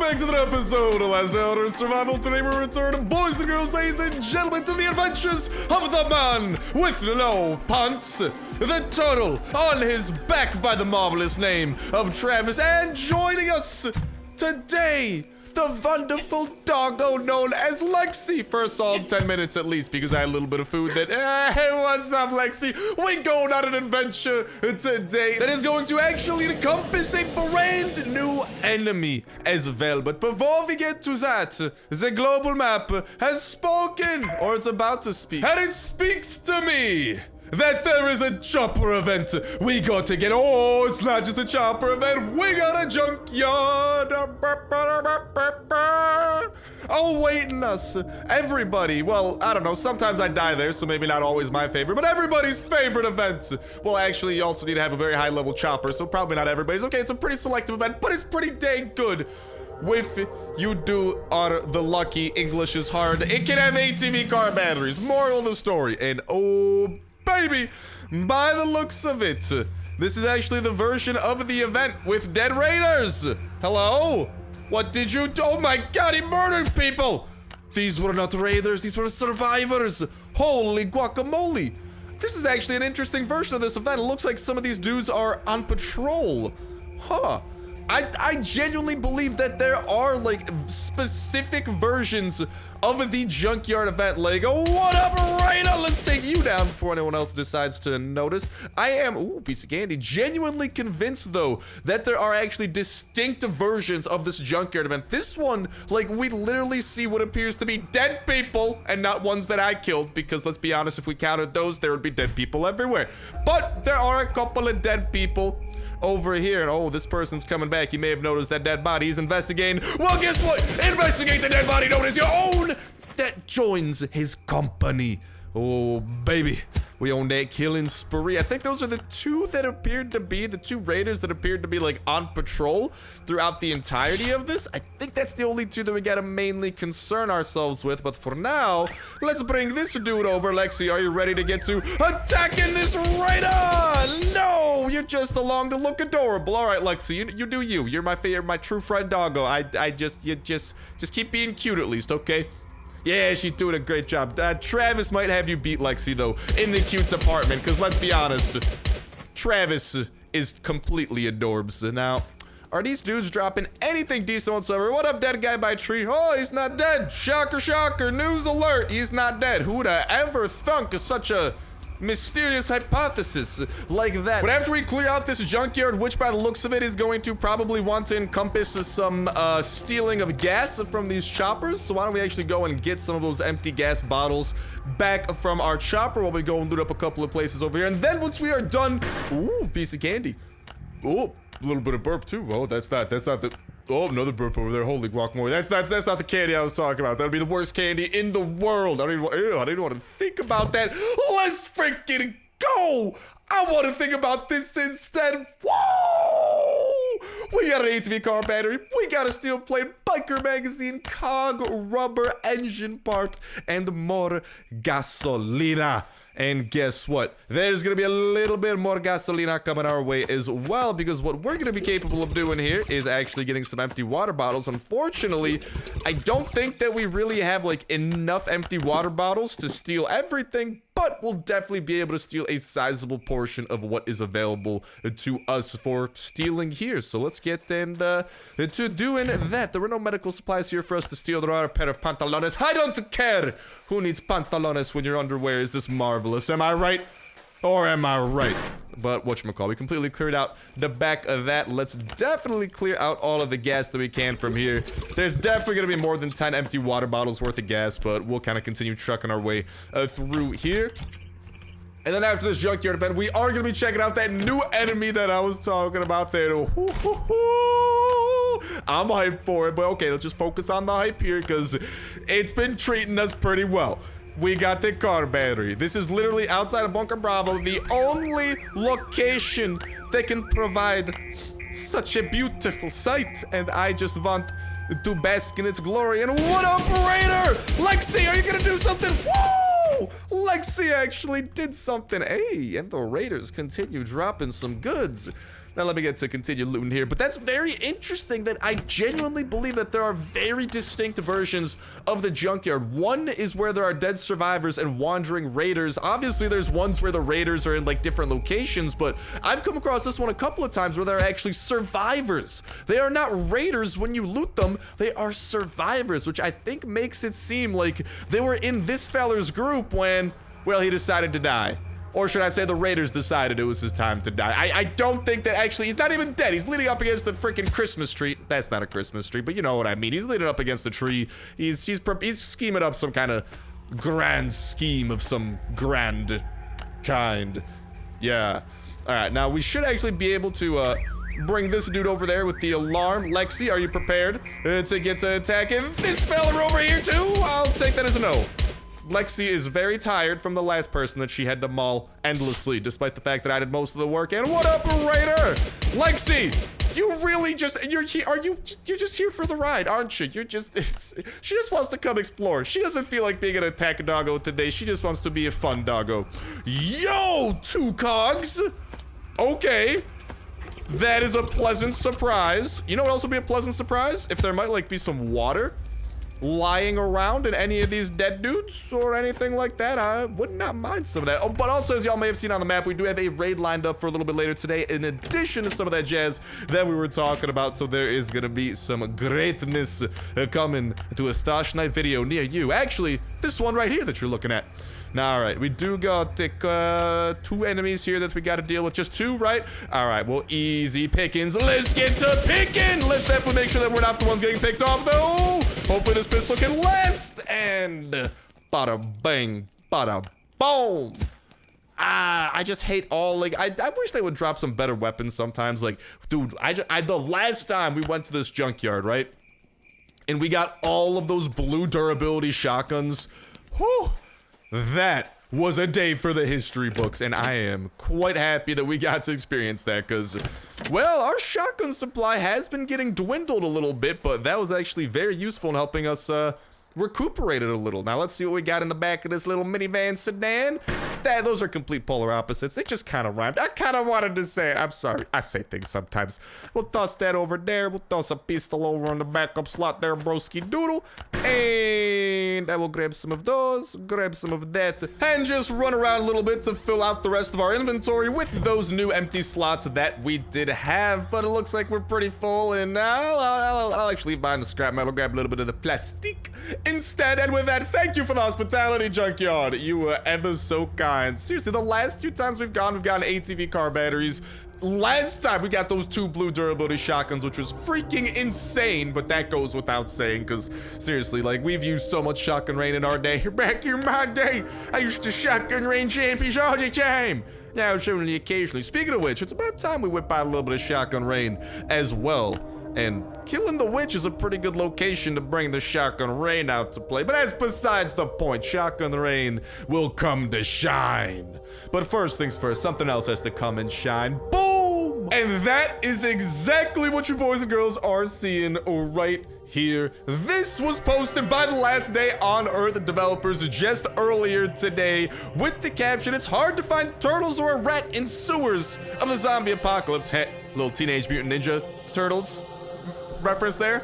back to the episode of Last Elder Survival. Today we return, boys and girls, ladies and gentlemen, to the adventures of the man with no pants, the turtle on his back by the marvelous name of Travis, and joining us today, the wonderful doggo known as Lexi for a solid 10 minutes at least, because I had a little bit of food that, hey, what's up, Lexi? We going on an adventure today that is going to actually encompass a brand new enemy as well. But before we get to that, the global map has spoken, or it's about to speak, and it speaks to me that there is a chopper event we got to get. Oh, it's not just a chopper event, we got a junkyard awaiting us. Everybody, well, I don't know, sometimes I die there, so maybe not always my favorite, but everybody's favorite event. Well, actually, you also need to have a very high level chopper, so probably not everybody's. Okay, it's a pretty selective event, but it's pretty dang good. If you are the lucky, English is hard, it can have ATV car batteries. Moral of the story, and oh baby, by the looks of it, this is actually the version of the event with dead raiders. Hello? What did you do? Oh my god, he murdered people. These were not raiders, these were survivors. Holy guacamole. This is actually an interesting version of this event. It looks like some of these dudes are on patrol. Huh. I genuinely believe that there are like specific versions of the junkyard event. Like, oh, what up, Raider? Let's take you down before anyone else decides to notice. I am, ooh, piece of candy, genuinely convinced though that there are actually distinct versions of this junkyard event. This one, like, we literally see what appears to be dead people and not ones that I killed, because let's be honest, if we counted those, there would be dead people everywhere. But there are a couple of dead people over here, and oh, this person's coming back. You may have noticed that dead body. He's investigating. Well, guess what? Investigate the dead body known as your own that joins his company. Oh, baby. We own that killing spree. I think those are the two that appeared to be, the two raiders that appeared to be like on patrol throughout the entirety of this. I think that's the only two that we gotta mainly concern ourselves with. But for now, let's bring this dude over. Lexi, are you ready to get to attacking this raider? No, you're just along to look adorable. All right, Lexi, you do you. You're my favorite, my true friend doggo. You just keep being cute at least, okay? Yeah, she's doing a great job. Travis might have you beat Lexi, though, in the cute department, because let's be honest, Travis is completely adorbs. Now, are these dudes dropping anything decent whatsoever? What up, dead guy by tree? Oh, he's not dead. Shocker, shocker. News alert. He's not dead. Who'd ever thunk of such a mysterious hypothesis like that? But after we clear out this junkyard, which by the looks of it is going to probably want to encompass some stealing of gas from these choppers, so why don't we actually go and get some of those empty gas bottles back from our chopper while we go and loot up a couple of places over here. And then once we are done, ooh, piece of candy. Oh, a little bit of burp too. Oh, that's not the, oh, another burp over there. Holy guacamole. That's not the candy I was talking about. That'd be the worst candy in the world. I don't even want to think about that. Let's freaking go. I want to think about this instead. Whoa! We got an ATV car battery. We got a steel plate, biker magazine, cog, rubber, engine part, and more gasolina. And guess what? There's gonna be a little bit more gasolina coming our way as well, because what we're gonna be capable of doing here is actually getting some empty water bottles. Unfortunately, I don't think that we really have like enough empty water bottles to steal everything, but we'll definitely be able to steal a sizable portion of what is available to us for stealing here. So let's get to doing that. There were no medical supplies here for us to steal. There are a pair of pantalones. I don't care who needs pantalones when your underwear is this marvelous. Am I right? Or am I right? But whatchamacallit, we completely cleared out the back of that. Let's definitely clear out all of the gas that we can from here. There's definitely gonna be more than 10 empty water bottles worth of gas, but we'll kind of continue trucking our way through here. And then after this junkyard event, we are gonna be checking out that new enemy that I was talking about there. I'm hyped for it, but okay, let's just focus on the hype here, because it's been treating us pretty well. We got the car battery. This is literally outside of Bunker Bravo, the only location that can provide such a beautiful sight, and I just want to bask in its glory. And what up, Raider? Lexi, are you gonna do something? Woo! Lexi actually did something. Hey, and the Raiders continue dropping some goods. Now let me get to continue looting here. But that's very interesting that I genuinely believe that there are very distinct versions of the junkyard. One is where there are dead survivors and wandering raiders. Obviously, there's ones where the raiders are in like different locations, but I've come across this one a couple of times where they're actually survivors. They are not raiders when you loot them. They are survivors, which I think makes it seem like they were in this feller's group when, well, he decided to die. Or should I say the raiders decided it was his time to die. I don't think that actually, he's not even dead. He's leaning up against the freaking Christmas tree. That's not a Christmas tree, but you know what I mean. He's leaning up against the tree. He's scheming up some kind of grand scheme of some grand kind. Yeah. All right, now we should actually be able to bring this dude over there with the alarm. Lexi, are you prepared to get to attacking this fella over here too? I'll take that as a no. Lexi is very tired from the last person that she had to maul endlessly, despite the fact that I did most of the work. And what up, Raider? Lexi, you really just, you're just here for the ride, aren't you? You're just, she just wants to come explore. She doesn't feel like being an attack doggo today. She just wants to be a fun doggo. Yo, 2 cogs. Okay. That is a pleasant surprise. You know what else would be a pleasant surprise? If there might like be some water lying around in any of these dead dudes or anything like that. I would not mind some of that. Oh, but also, as y'all may have seen on the map, we do have a raid lined up for a little bit later today in addition to some of that jazz that we were talking about. So there is gonna be some greatness coming to a Starsnipe video near you. Actually, this one right here that you're looking at. Now, all right, we do got 2 enemies here that we got to deal with. Just 2, right? All right, well, easy pickings. Let's get to picking. Let's definitely make sure that we're not the ones getting picked off, though. Hopefully this pistol can last. And bada bang, bada boom. I just hate all, like, I wish they would drop some better weapons sometimes. Like, dude, the last time we went to this junkyard, right? And we got all of those blue durability shotguns. Whew. That was a day for the history books, and I am quite happy that we got to experience that, because, well, our shotgun supply has been getting dwindled a little bit, but that was actually very useful in helping us recuperate it a little. Now, let's see what we got in the back of this little minivan sedan. Those are complete polar opposites. They just kind of rhymed. I kind of wanted to say it. I'm sorry. I say things sometimes. We'll toss that over there. We'll toss a pistol over on the backup slot there, broski doodle. And I will grab some of those, grab some of that, and just run around a little bit to fill out the rest of our inventory with those new empty slots that we did have. But it looks like we're pretty full, and I'll actually leave behind the scrap metal, grab a little bit of the plastic instead. And with that, thank you for the hospitality, Junkyard. You were ever so kind. Seriously, the last 2 times we've gotten ATV car batteries. Last time we got those 2 blue durability shotguns, which was freaking insane, but that goes without saying, because seriously, like, we've used so much shotgun rain in our day. Back in my day, I used to shotgun rain champions all the time. Now it's only occasionally. Speaking of which, it's about time we whip out a little bit of shotgun rain as well. And killing the witch is a pretty good location to bring the shotgun rain out to play. But that's besides the point. Shotgun rain will come to shine. But first things first, something else has to come and shine. Boom! And that is exactly what you boys and girls are seeing right here. This was posted by the Last Day on Earth developers just earlier today with the caption, "It's hard to find turtles or a rat in sewers of the zombie apocalypse." Hey, little Teenage Mutant Ninja Turtles reference there,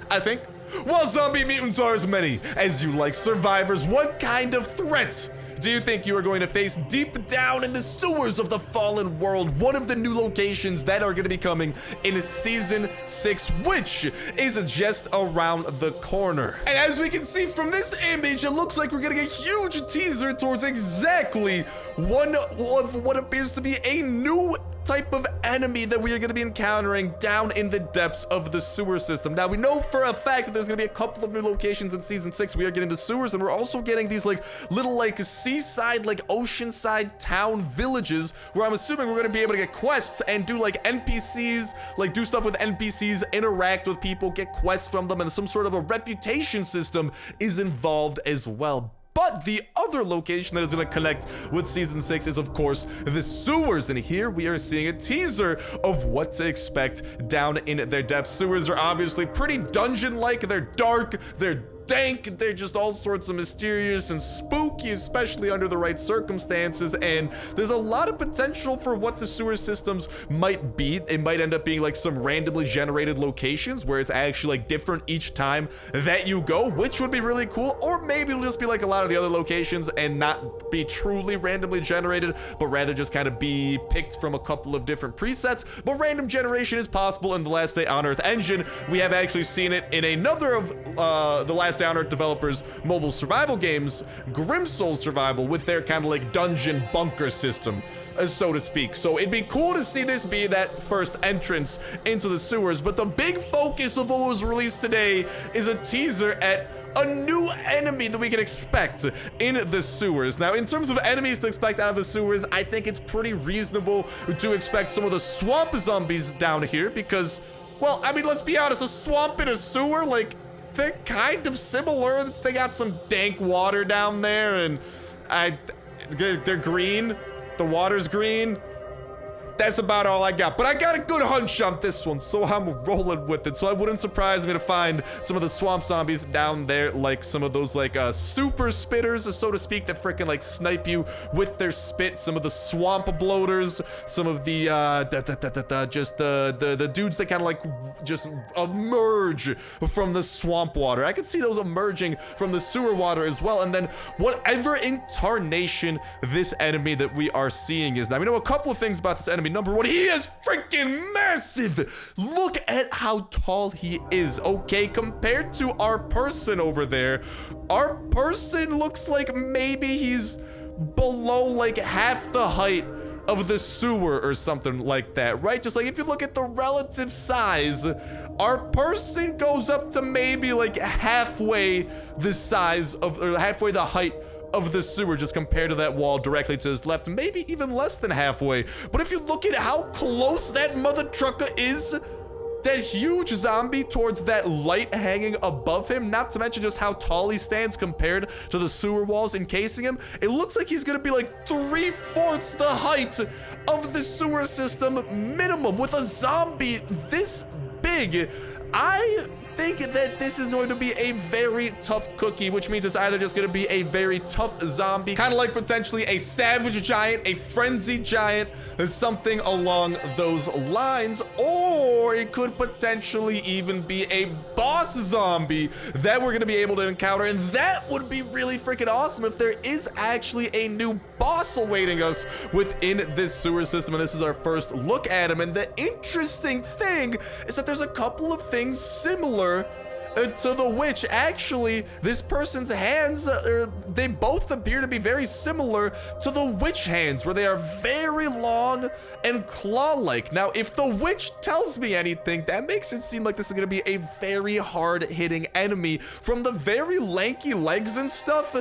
I think. While zombie mutants are as many as you like survivors, what kind of threats do you think you are going to face deep down in the sewers of the fallen world? One of the new locations that are going to be coming in season 6, which is just around the corner. And as we can see from this image, it looks like we're getting a huge teaser towards exactly one of what appears to be a new type of enemy that we are going to be encountering down in the depths of the sewer system. Now, we know for a fact that there's going to be a couple of new locations in season 6. We are getting the sewers, and we're also getting these like little like seaside, like oceanside town villages where I'm assuming we're going to be able to get quests and do like NPCs, like do stuff with NPCs, interact with people, get quests from them, and some sort of a reputation system is involved as well. But the other location that is going to connect with season 6 is, of course, the sewers. And here we are seeing a teaser of what to expect down in their depths. Sewers are obviously pretty dungeon-like. They're dark, they're dank. They're just all sorts of mysterious and spooky, especially under the right circumstances. And there's a lot of potential for what the sewer systems might be. It might end up being like some randomly generated locations where it's actually like different each time that you go, which would be really cool. Or maybe it'll just be like a lot of the other locations and not be truly randomly generated, but rather just kind of be picked from a couple of different presets. But random generation is possible in the Last Day on Earth engine. We have actually seen it in another of the Last Day on Earth developers' mobile survival games, Grim Soul Survival, with their kind of like dungeon bunker system, so to speak. So it'd be cool to see this be that first entrance into the sewers. But the big focus of what was released today is a teaser at a new enemy that we can expect in the sewers. Now, in terms of enemies to expect out of the sewers, I think it's pretty reasonable to expect some of the swamp zombies down here because, well, I mean, let's be honest, a swamp and a sewer, like, they're kind of similar. They got some dank water down there, and they're green. The water's green. That's about all I got, but I got a good hunch on this one, so I'm rolling with it. So it wouldn't surprise me to find some of the swamp zombies down there, like some of those like super spitters, so to speak, that freaking like snipe you with their spit. Some of the swamp bloaters, some of the the dudes that kind of like just emerge from the swamp water. I could see those emerging from the sewer water as well. And then whatever incarnation this enemy that we are seeing is. Now, we know a couple of things about this enemy. Number one, he is freaking massive. Look at how tall he is, okay? Compared to our person over there, our person looks like maybe he's below like half the height of the sewer or something like that, right? Just like if you look at the relative size, our person goes up to maybe like halfway the size of, or halfway the height of the sewer, just compared to that wall directly to his left, maybe even less than halfway. But if you look at how close that mother trucker is, that huge zombie, towards that light hanging above him, not to mention just how tall he stands compared to the sewer walls encasing him, it looks like he's gonna be like 3/4 the height of the sewer system minimum. With a zombie this big, I think that this is going to be a very tough cookie, which means it's either just going to be a very tough zombie, kind of like potentially a savage giant, a frenzied giant, something along those lines, or it could potentially even be a boss zombie that we're going to be able to encounter. And that would be really freaking awesome if there is actually a new boss awaiting us within this sewer system, and this is our first look at him. And the interesting thing is that there's a couple of things similar to the witch. Actually, this person's hands, they both appear to be very similar to the witch hands, where they are very long and claw-like. Now, if the witch tells me anything, that makes it seem like this is going to be a very hard-hitting enemy. From the very lanky legs and stuff,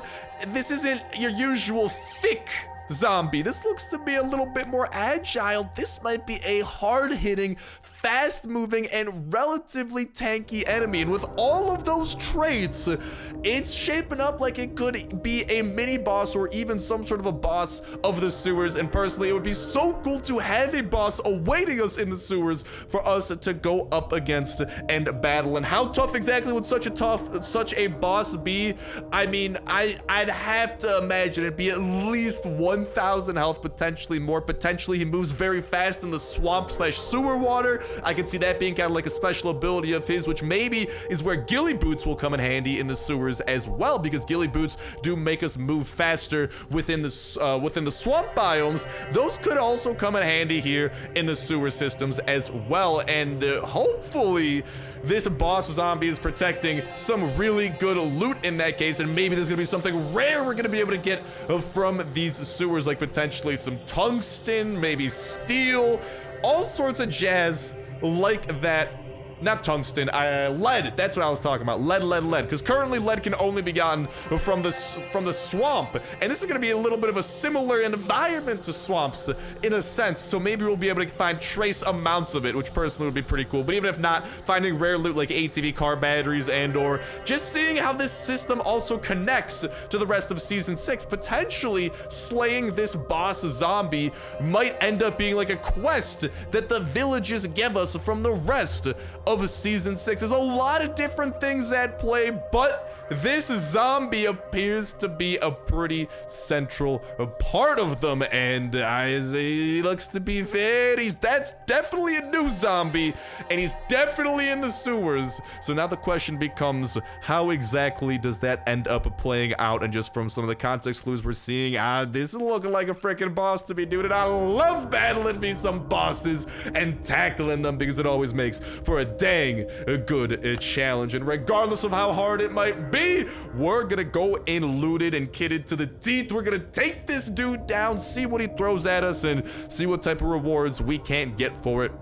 this isn't your usual thick zombie. This looks to be a little bit more agile. This might be a hard-hitting, fast-moving, and relatively tanky enemy. And with all of those traits, it's shaping up like it could be a mini boss or even some sort of a boss of the sewers. And personally, it would be so cool to have a boss awaiting us in the sewers for us to go up against and battle. And how tough exactly would such a boss be? I mean, I'd have to imagine it'd be at least 1,000 health, potentially more. Potentially, he moves very fast in the swamp/sewer water. I can see that being kind of like a special ability of his, which maybe is where ghillie boots will come in handy in the sewers as well, because ghillie boots do make us move faster within the swamp biomes. Those could also come in handy here in the sewer systems as well. And hopefully this boss zombie is protecting some really good loot in that case, and maybe there's gonna be something rare we're gonna be able to get from these sewers, like potentially some tungsten, maybe steel, all sorts of jazz like that. Not tungsten, lead. That's what I was talking about. Lead. Because currently lead can only be gotten from the swamp, and this is going to be a little bit of a similar environment to swamps in a sense. So maybe we'll be able to find trace amounts of it, which personally would be pretty cool. But even if not, finding rare loot like ATV car batteries and/or just seeing how this system also connects to the rest of season 6, potentially slaying this boss zombie might end up being like a quest that the villages give us from the rest of Season 6. There's a lot of different things at play, but this zombie appears to be a pretty central part of them, and he looks to be that's definitely a new zombie, and he's definitely in the sewers. So now the question becomes, how exactly does that end up playing out? And just from some of the context clues we're seeing, this is looking like a freaking boss to me, dude, and I love battling me some bosses and tackling them because it always makes for a dang good challenge. And regardless of how hard it might be, we're gonna go in looted and kitted to the teeth. We're gonna take this dude down, see what he throws at us, and see what type of rewards we can't get for it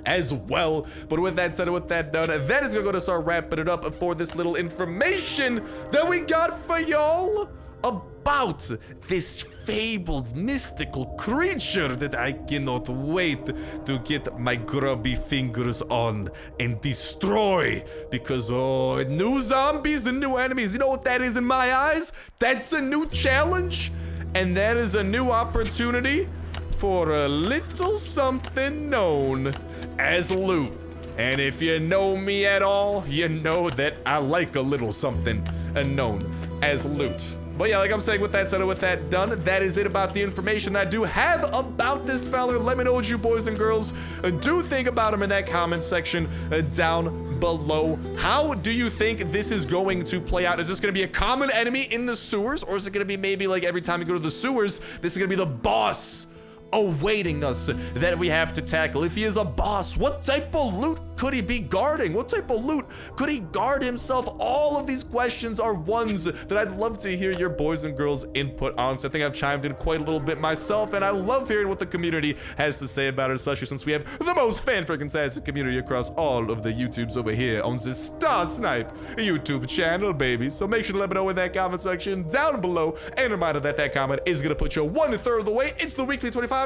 as well. But with that said and with that done, that is gonna start wrapping it up for this little information that we got for y'all about this fabled mystical creature that I cannot wait to get my grubby fingers on and destroy, because new zombies and new enemies, you know what that is in my eyes? That's a new challenge, and that is a new opportunity for a little something known as loot. And if you know me at all, you know that I like a little something known as loot. But yeah, like I'm saying, with that said and with that done, that is it about the information I do have about this fella. Let me know what you boys and girls do think about him in that comment section down below. How do you think this is going to play out? Is this going to be a common enemy in the sewers, or is it going to be maybe like every time you go to the sewers, this is going to be the boss awaiting us that we have to tackle? If he is a boss, what type of loot could he be guarding? What type of loot could he guard himself? All of these questions are ones that I'd love to hear your boys and girls input on, because I think I've chimed in quite a little bit myself, and I love hearing what the community has to say about it, especially since we have the most fan-freaking-tastic community across all of the YouTubes over here on this Starsnipe YouTube channel, baby. So make sure to let me know in that comment section down below, and a reminder that that comment is gonna put you 1/3 of the way. It's the weekly $25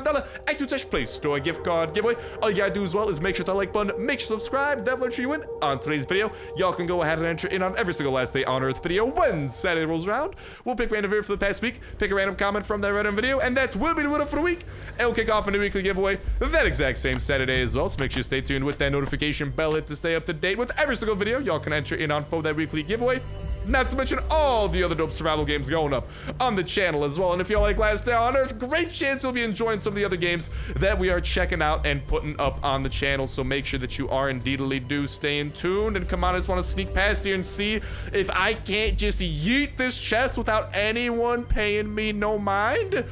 iTunes Play Store gift card giveaway. All you gotta do as well is make sure to like button, make sure to subscribe, that will ensure you win on today's video. Y'all can go ahead and enter in on every single last day on Earth video when Saturday rolls around. We'll pick random video for the past week, pick a random comment from that random video, and that will be the winner for the week. And we'll kick off a new weekly giveaway that exact same Saturday as well. So make sure you stay tuned with that notification bell hit to stay up to date with every single video y'all can enter in on for that weekly giveaway. Not to mention all the other dope survival games going up on the channel as well. And if y'all like Last Day on Earth, great chance you'll be enjoying some of the other games that we are checking out and putting up on the channel. So make sure that you are indeedly do staying tuned. And come on, I just want to sneak past here and see if I can't just yeet this chest without anyone paying me no mind.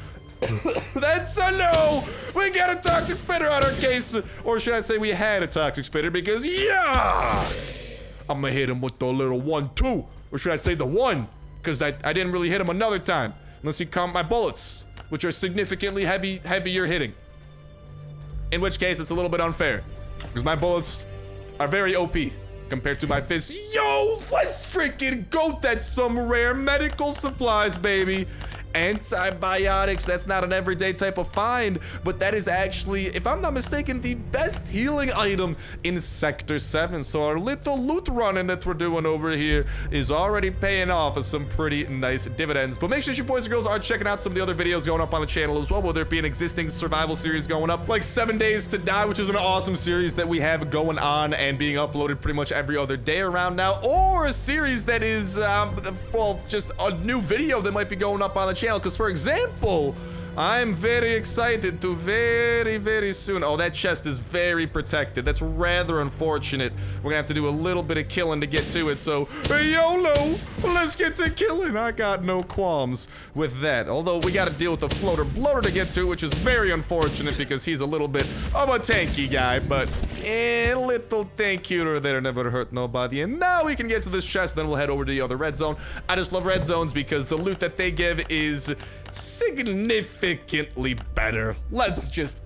That's a no! We got a toxic spitter on our case. Or should I say we had a toxic spitter, because yeah! I'm gonna hit him with the little 1-2. Or should I say the 1? Because I didn't really hit him another time. Unless you count my bullets, which are significantly heavier hitting. In which case, it's a little bit unfair. Because my bullets are very OP compared to my fists. Yo, let's freaking go! That's some rare medical supplies, baby. Antibiotics, that's not an everyday type of find, but that is actually, if I'm not mistaken, the best healing item in Sector 7. So our little loot running that we're doing over here is already paying off with some pretty nice dividends. But make sure you boys and girls are checking out some of the other videos going up on the channel as well, whether it be an existing survival series going up, like 7 Days to Die, which is an awesome series that we have going on and being uploaded pretty much every other day around now, or a series that is, well, just a new video that might be going up on the channel. Because, for example, I'm very excited to very soon. Oh, that chest is very protected. That's rather unfortunate. We're gonna have to do a little bit of killing to get to it. So, YOLO, let's get to killing. I got no qualms with that. Although we got to deal with the floater bloater to get to, which is very unfortunate because he's a little bit of a tanky guy. But a little thank you there never hurt nobody. And now we can get to this chest. Then we'll head over to the other red zone. I just love red zones because the loot that they give is significantly better. Let's just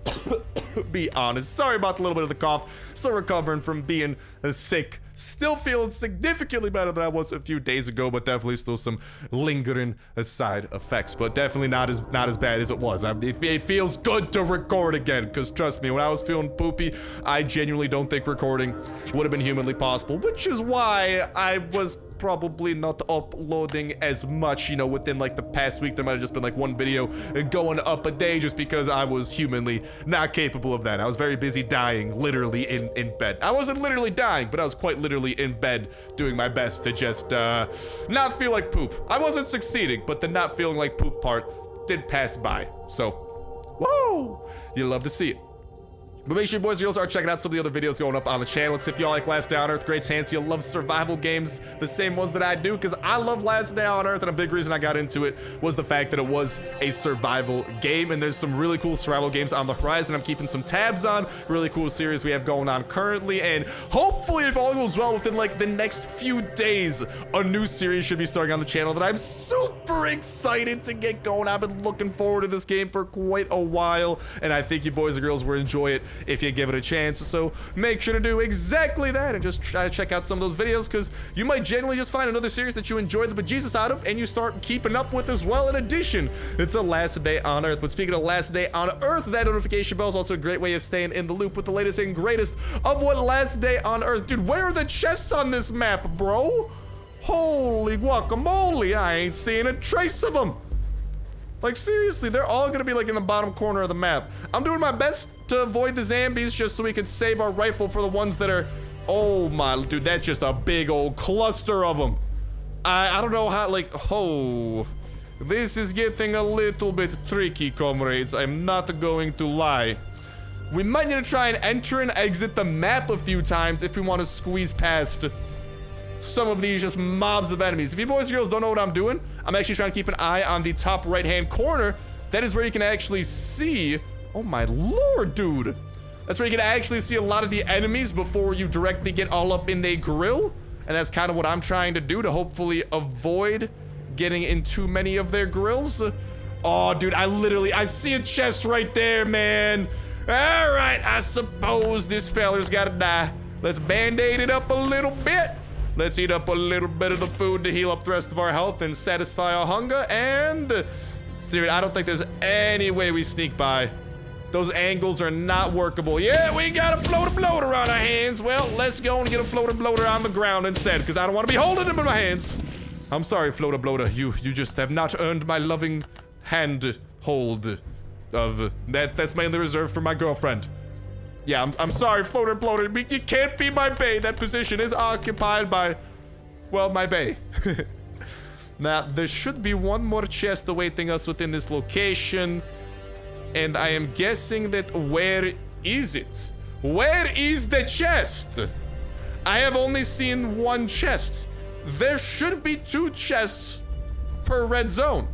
be honest. Sorry about the little bit of the cough. Still recovering from being sick Still feeling significantly better than I was a few days ago, but definitely still some lingering side effects. But definitely not as bad as it was. It feels good to record again, because trust me, when I was feeling poopy, I genuinely don't think recording would have been humanly possible, which is why I was probably not uploading as much, you know, within like the past week. There might have just been like one video going up a day just because I was humanly not capable of that. I was very busy dying, literally in bed. I wasn't literally dying, but I was quite literally in bed doing my best to just not feel like poop. I wasn't succeeding, but the not feeling like poop part did pass by. So, woo! You love to see it. But make sure you boys and girls are checking out some of the other videos going up on the channel. Because if y'all like Last Day on Earth, great chance you'll love survival games, the same ones that I do, because I love Last Day on Earth, and a big reason I got into it was the fact that it was a survival game, and there's some really cool survival games on the horizon I'm keeping some tabs on, really cool series we have going on currently, and hopefully if all goes well within like the next few days, a new series should be starting on the channel that I'm super excited to get going. I've been looking forward to this game for quite a while, and I think you boys and girls will enjoy it if you give it a chance. So make sure to do exactly that and just try to check out some of those videos, because you might genuinely just find another series that you enjoy the bejesus out of and you start keeping up with as well. In addition, it's a Last Day on Earth. But speaking of Last Day on Earth, that notification bell is also a great way of staying in the loop with the latest and greatest of what Last Day on Earth. Dude, where are the chests on this map, bro? Holy guacamole, I ain't seeing a trace of them. Like, seriously, they're all gonna be like in the bottom corner of the map. I'm doing my best to avoid the zombies just so we can save our rifle for the ones that are... Oh my, dude, that's just a big old cluster of them. I don't know how, like, oh. This is getting a little bit tricky, comrades. I'm not going to lie. We might need to try and enter and exit the map a few times if we want to squeeze past some of these just mobs of enemies. If you boys and girls don't know what I'm doing, I'm actually trying to keep an eye on the top right-hand corner. That is where you can actually see... Oh my lord, dude. That's where you can actually see a lot of the enemies before you directly get all up in their grill. And that's kind of what I'm trying to do to hopefully avoid getting in too many of their grills. Oh, dude, I see a chest right there, man. All right, I suppose this fella's gotta die. Let's band-aid it up a little bit. Let's eat up a little bit of the food to heal up the rest of our health and satisfy our hunger. And, dude, I don't think there's any way we sneak by. Those angles are not workable. Yeah, we got a floater bloater on our hands. Well, let's go and get a floater bloater on the ground instead, because I don't want to be holding them in my hands. I'm sorry, floater bloater. You just have not earned my loving hand hold of that. That's mainly reserved for my girlfriend. Yeah, I'm sorry, floater bloater. You can't be my bae. That position is occupied by, well, my bae. Now, there should be one more chest awaiting us within this location. And I am guessing that where is it? Where is the chest? I have only seen one chest. There should be 2 chests per red zone.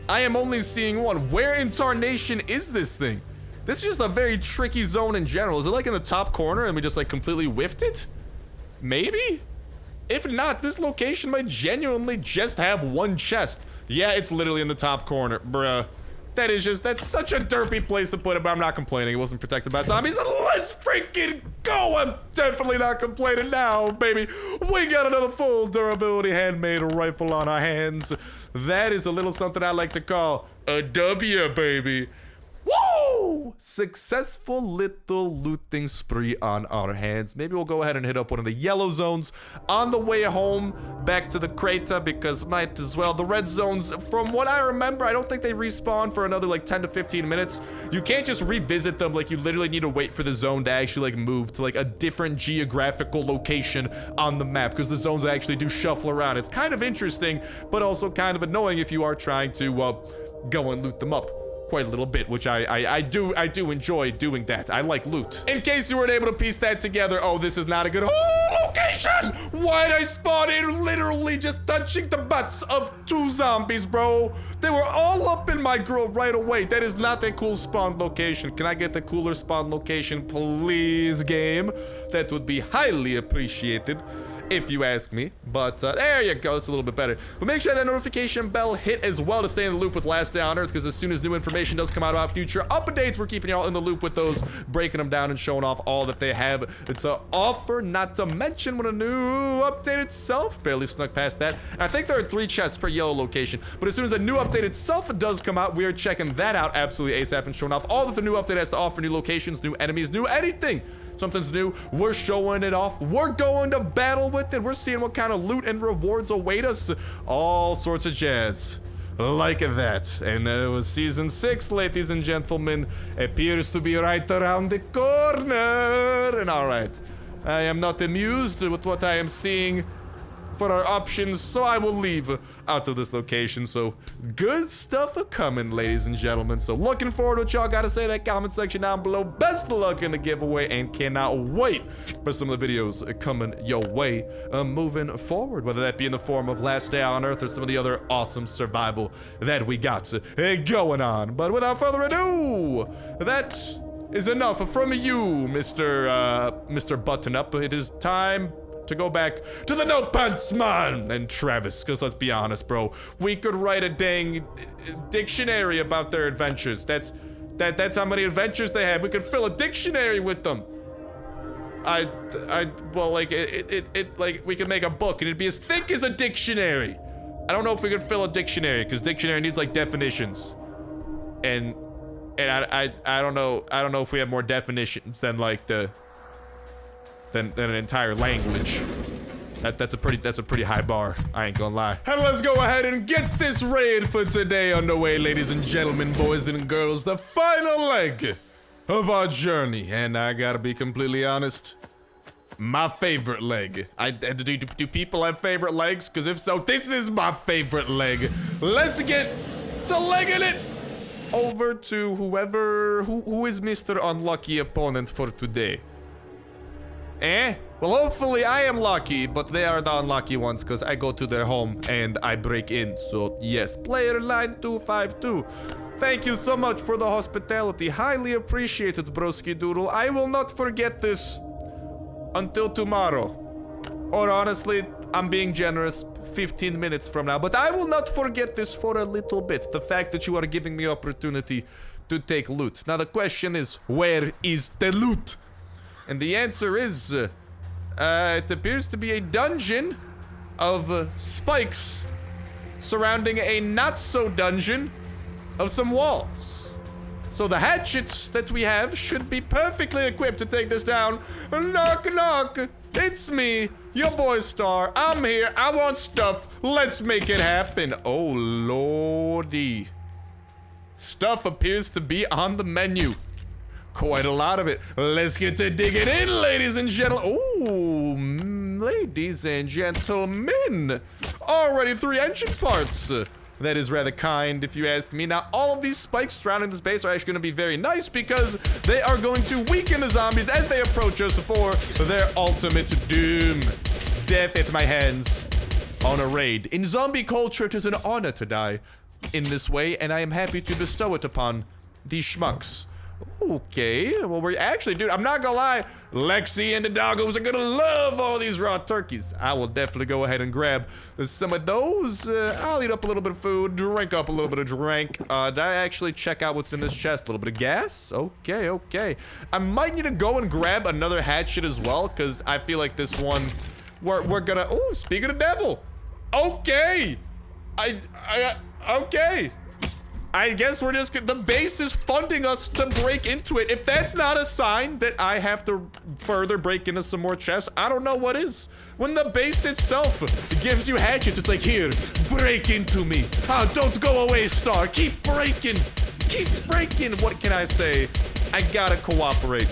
I am only seeing one. Where in tarnation is this thing? This is just a very tricky zone in general. Is it like in the top corner and we just like completely whiffed it? Maybe? If not, this location might genuinely just have one chest. Yeah, it's literally in the top corner, bruh. That's such a derpy place to put it, but I'm not complaining. It wasn't protected by zombies. Let's freaking go! I'm definitely not complaining now, baby. We got another full durability handmade rifle on our hands. That is a little something I like to call a W, baby. Woo! Successful little looting spree on our hands. Maybe we'll go ahead and hit up one of the yellow zones on the way home back to the crater, because might as well. The red zones, from what I remember, I don't think they respawn for another like 10 to 15 minutes. You can't just revisit them. Like, you literally need to wait for the zone to actually like move to like a different geographical location on the map, because the zones actually do shuffle around. It's kind of interesting, but also kind of annoying if you are trying to go and loot them up quite a little bit, which I do enjoy doing that. I like loot. In case you weren't able to piece that together, oh, this is not a good location. Why'd I spawn in literally just touching the butts of 2 zombies, bro? They were all up in my grill right away. That is not a cool spawn location. Can I get the cooler spawn location, please, game? That would be highly appreciated. if you ask me. But there you go, it's a little bit better. But make sure that notification bell hit as well to stay in the loop with Last Day on Earth, because as soon as new information does come out about future updates, we're keeping y'all in the loop with those, breaking them down and showing off all that they have. It's an offer, not to mention when a new update itself, barely snuck past that. And I think there are 3 chests per yellow location, but as soon as a new update itself does come out, we are checking that out absolutely ASAP and showing off all that the new update has to offer, new locations, new enemies, new anything. Something's new, we're showing it off. We're going to battle with it. We're seeing what kind of loot and rewards await us. All sorts of jazz. Like that. And it was season 6, ladies and gentlemen. Appears to be right around the corner. And alright, I am not amused with what I am seeing for our options, so I will leave out of this location. So good stuff are coming, ladies and gentlemen. So looking forward to what y'all gotta say in that comment section down below. Best of luck in the giveaway, and cannot wait for some of the videos coming your way moving forward, whether that be in the form of Last Day on Earth or some of the other awesome survival that we got going on. But without further ado, that is enough from you, Mr. Button-Up. It is time to go back to the Notepads man and Travis, because let's be honest, bro, we could write a dang dictionary about their adventures. That's how many adventures they have. We could fill a dictionary with them. Well, like like we could make a book and it'd be as thick as a dictionary. I don't know if we could fill a dictionary, because dictionary needs like definitions, and I don't know if we have more definitions than like than an entire language. That's a pretty high bar, I ain't gonna lie. And let's go ahead and get this raid for today underway, ladies and gentlemen, boys and girls. The final leg of our journey, and I gotta be completely honest, my favorite leg. Do people have favorite legs? Because if so, this is my favorite leg. Let's get to legging it over to who is Mr. Unlucky opponent for today. Well, hopefully I am lucky, but they are the unlucky ones, because I go to their home and I break in. So yes, player line 252. Thank you so much for the hospitality. Highly appreciated, broski doodle. I will not forget this until tomorrow. Or honestly, I'm being generous, 15 minutes from now. But I will not forget this for a little bit. The fact that you are giving me opportunity to take loot. Now the question is, where is the loot? And the answer is, it appears to be a dungeon of spikes surrounding a not-so-dungeon of some walls. So the hatchets that we have should be perfectly equipped to take this down. Knock, knock. It's me, your boy Star. I'm here. I want stuff. Let's make it happen. Oh, lordy. Stuff appears to be on the menu. Quite a lot of it. Let's get to digging in, ladies and gentlemen. Ooh, ladies and gentlemen. Already 3 engine parts. That is rather kind, if you ask me. Now, all of these spikes surrounding this base are actually going to be very nice, because they are going to weaken the zombies as they approach us for their ultimate doom. Death at my hands on a raid. In zombie culture, it is an honor to die in this way, and I am happy to bestow it upon these schmucks. Okay, well, we're actually, dude, I'm not gonna lie, Lexi and the doggos are gonna love all these raw turkeys. I will definitely go ahead and grab some of those. I'll eat up a little bit of food, drink up a little bit of drink. Did I actually check out what's in this chest? A little bit of gas? Okay, okay. I might need to go and grab another hatchet as well, because I feel like this one, we're gonna, oh, speak of the devil. Okay. Okay. I guess we're just, the base is funding us to break into it. If that's not a sign that I have to further break into some more chests, I don't know what is. When the base itself gives you hatchets, it's like, here, break into me. Oh, don't go away, Star. Keep breaking. Keep breaking. What can I say? I gotta cooperate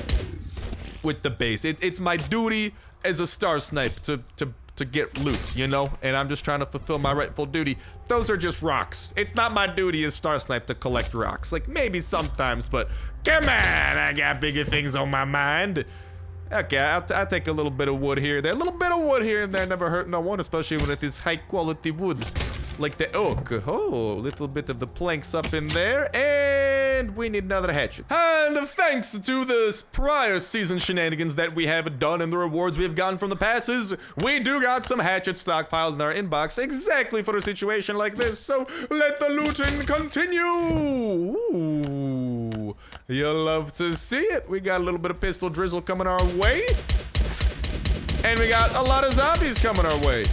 with the base. It's my duty as a Starsnipe to get loot, you know? And I'm just trying to fulfill my rightful duty. Those are just rocks. It's not my duty as Starsnipe to collect rocks. Like, maybe sometimes, but come on, I got bigger things on my mind. Okay, I'll take a little bit of wood here and there. A little bit of wood here and there never hurt no one, especially when it is high quality wood. Like the oak. Oh, a little bit of the planks up in there. And we need another hatchet. And thanks to the prior season shenanigans that we have done and the rewards we have gotten from the passes, we do got some hatchets stockpiled in our inbox exactly for a situation like this. So let the looting continue. Ooh, you'll love to see it. We got a little bit of pistol drizzle coming our way. And we got a lot of zombies coming our way.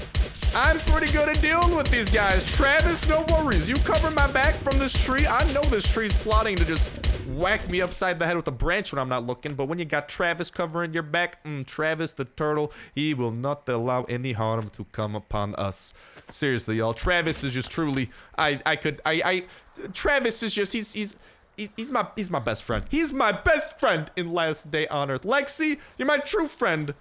I'm pretty good at dealing with these guys. Travis, no worries. You cover my back from this tree. I know this tree's plotting to just whack me upside the head with a branch when I'm not looking. But when you got Travis covering your back, Travis the turtle, he will not allow any harm to come upon us. Seriously, y'all. Travis is just truly, Travis is just, he's my best friend. He's my best friend in Last Day on Earth. Lexi, you're my true friend.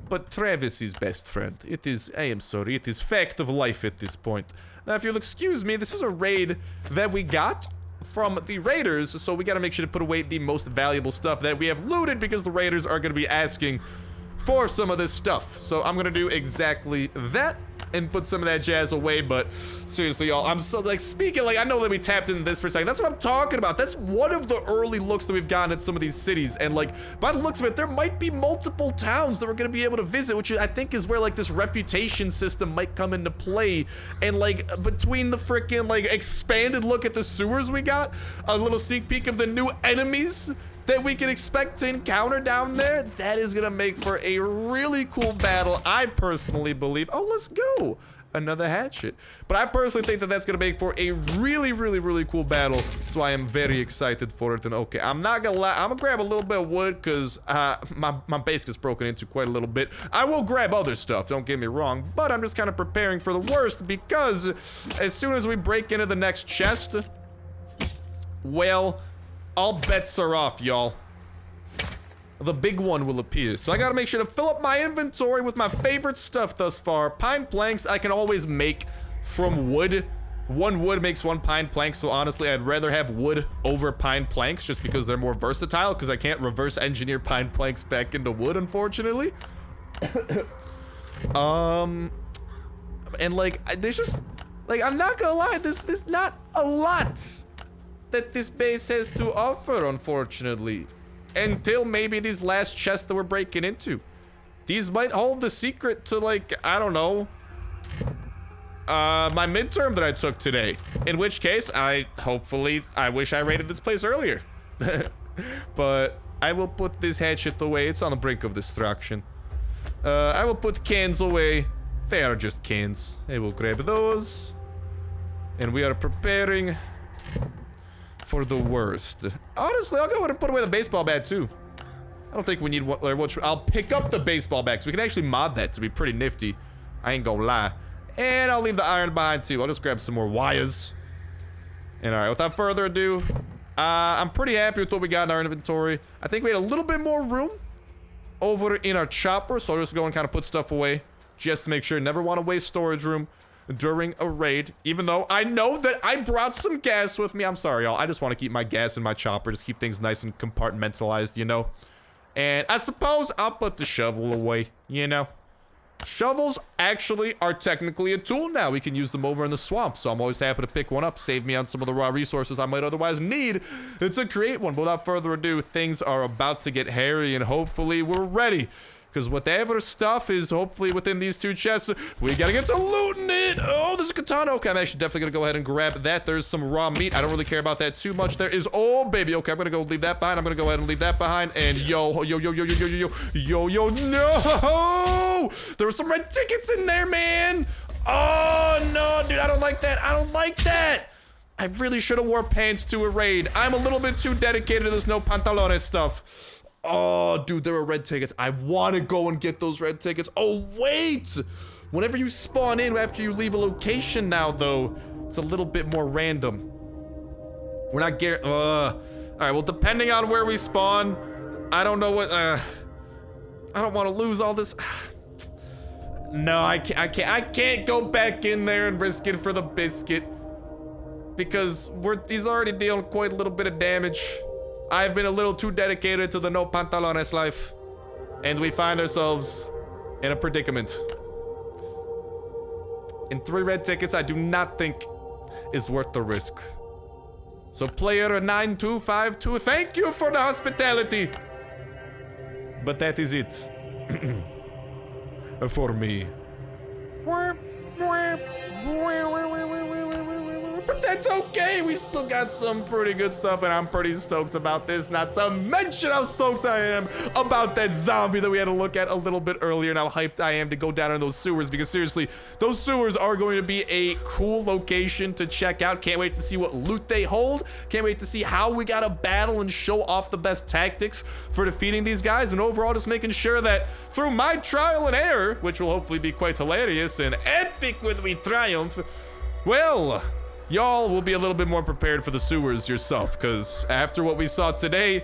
But Travis is best friend. It is, I am sorry, it is fact of life at this point. Now, if you'll excuse me, this is a raid that we got from the raiders, so we gotta make sure to put away the most valuable stuff that we have looted because the raiders are gonna be asking for some of this stuff. So I'm gonna do exactly that and put some of that jazz away. But seriously, y'all, I'm so like speaking like I know that we tapped into this for a second. That's what I'm talking about. That's one of the early looks that we've gotten at some of these cities, and like by the looks of it, there might be multiple towns that we're gonna be able to visit, which I think is where like this reputation system might come into play. And like between the freaking like expanded look at the sewers we got, a little sneak peek of the new enemies that we can expect to encounter down there, that is gonna make for a really cool battle, I personally believe. Oh, let's go. Another hatchet. But I personally think that that's gonna make for a really cool battle, so I am very excited for it. And okay, I'm not gonna lie, I'm gonna grab a little bit of wood because my base gets broken into quite a little bit. I will grab other stuff, don't get me wrong, but I'm just kind of preparing for the worst because as soon as we break into the next chest, well, all bets are off, y'all. The big one will appear. So I gotta make sure to fill up my inventory with my favorite stuff thus far. Pine planks I can always make from wood. One wood makes one pine plank, so honestly, I'd rather have wood over pine planks just because they're more versatile, because I can't reverse engineer pine planks back into wood, unfortunately. And like, there's just, like, I'm not gonna lie, there's not a lot that this base has to offer, unfortunately. Until maybe these last chests that we're breaking into. These might hold the secret to, like, I don't know, my midterm that I took today. In which case, I wish I raided this place earlier. But I will put this hatchet away. It's on the brink of destruction. I will put cans away. They are just cans. I will grab those. And we are preparing for the worst. Honestly, I'll go ahead and put away the baseball bat too. I don't think we need one. I'll pick up the baseball bat, so we can actually mod that to be pretty nifty. I ain't gonna lie. And I'll leave the iron behind too. I'll just grab some more wires. And all right, without further ado, I'm pretty happy with what we got in our inventory. I think we had a little bit more room over in our chopper, so I'll just go and kind of put stuff away just to make sure. Never want to waste storage room during a raid, even though I know that I brought some gas with me. I'm sorry, y'all. I just want to keep my gas in my chopper, just keep things nice and compartmentalized, you know? And I suppose I'll put the shovel away, you know? Shovels actually are technically a tool now. We can use them over in the swamp, so I'm always happy to pick one up, save me on some of the raw resources I might otherwise need to create one. But without further ado, things are about to get hairy, and hopefully we're ready. Because whatever stuff is hopefully within these two chests, we gotta get to looting it. Oh, there's a katana. Okay, I'm actually definitely gonna go ahead and grab that. There's some raw meat. I don't really care about that too much. There is, oh, baby. Okay, I'm gonna go leave that behind. I'm gonna go ahead and leave that behind. And yo, no! There were some red tickets in there, man. Oh, no, dude, I don't like that. I don't like that. I really should have wore pants to a raid. I'm a little bit too dedicated to this no pantalones stuff. Oh, dude, there are red tickets. I want to go and get those red tickets. Oh, wait. Whenever you spawn in after you leave a location now, though, it's a little bit more random. We're not all right, well, depending on where we spawn, I don't know what, I don't want to lose all this. No, I can't go back in there and risk it for the biscuit. Because he's already dealing quite a little bit of damage. I've been a little too dedicated to the no pantalones life, and we find ourselves in a predicament. And 3 red tickets I do not think is worth the risk. So player 9252, thank you for the hospitality. But that is it. For me. But that's okay, we still got some pretty good stuff, and I'm pretty stoked about this, not to mention how stoked I am about that zombie that we had to look at a little bit earlier, and how hyped I am to go down in those sewers, because seriously, those sewers are going to be a cool location to check out. Can't wait to see what loot they hold. Can't wait to see how we gotta battle and show off the best tactics for defeating these guys, and overall just making sure that through my trial and error, which will hopefully be quite hilarious and epic when we triumph, well, y'all will be a little bit more prepared for the sewers yourself, because after what we saw today,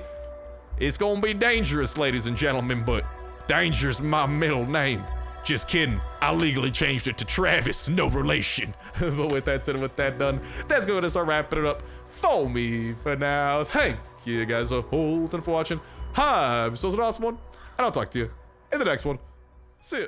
it's gonna be dangerous, ladies and gentlemen, but dangerous my middle name. Just kidding, I legally changed it to Travis, no relation. But with that said and with that done, that's going to start wrapping it up for me for now. Thank you guys a whole ton for watching. Have yourselves an awesome one, and I'll talk to you in the next one. See ya.